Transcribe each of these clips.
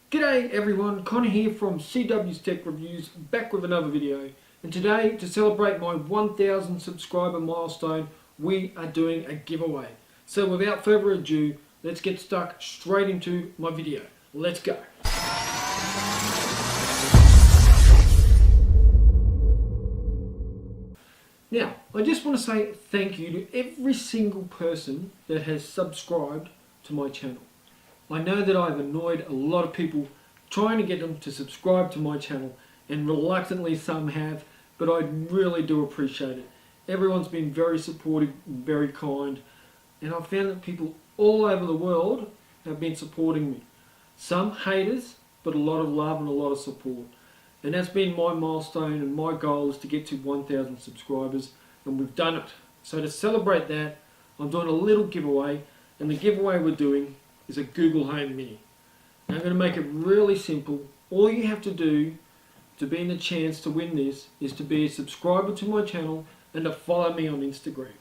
G'day everyone, Connor here from CW's Tech Reviews, back with another video. And today, to celebrate my 1000 subscriber milestone, we are doing a giveaway. So without further ado, let's get stuck straight into my video. Let's go. Now, I just want to say thank you to every single person that has subscribed to my channel. I know that I've annoyed a lot of people trying to get them to subscribe to my channel, and reluctantly some have, but I really do appreciate it. Everyone's been very supportive and very kind, and I've found that people all over the world have been supporting me. Some haters, but a lot of love and a lot of support. And that's been my milestone, and my goal is to get to 1000 subscribers, and we've done it. So to celebrate that, I'm doing a little giveaway, and the giveaway we're doing is a Google Home Mini. Now I'm going to make it really simple. All you have to do to be in the chance to win this is to be a subscriber to my channel and to follow me on Instagram.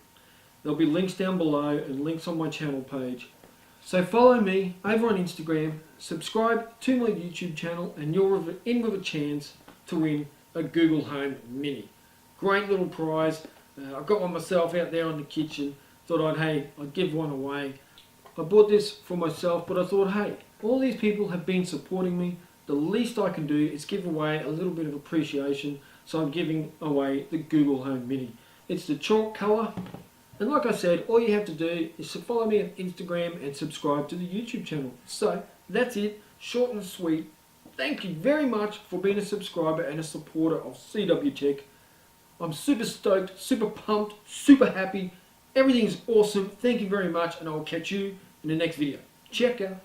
There'll be links down below and links on my channel page. So follow me over on Instagram, subscribe to my YouTube channel, and you're in with a chance to win a Google Home Mini. Great little prize. I've got one myself out there in the kitchen. Thought I'd give one away. I bought this for myself, but I thought, hey, all these people have been supporting me. The least I can do is give away a little bit of appreciation, so I'm giving away the Google Home Mini. It's the chalk colour, and like I said, all you have to do is to follow me on Instagram and subscribe to the YouTube channel. So, that's it, short and sweet. Thank you very much for being a subscriber and a supporter of CW Tech. I'm super stoked, super pumped, super happy. Everything is awesome. Thank you very much, and I will catch you in the next video. Check out.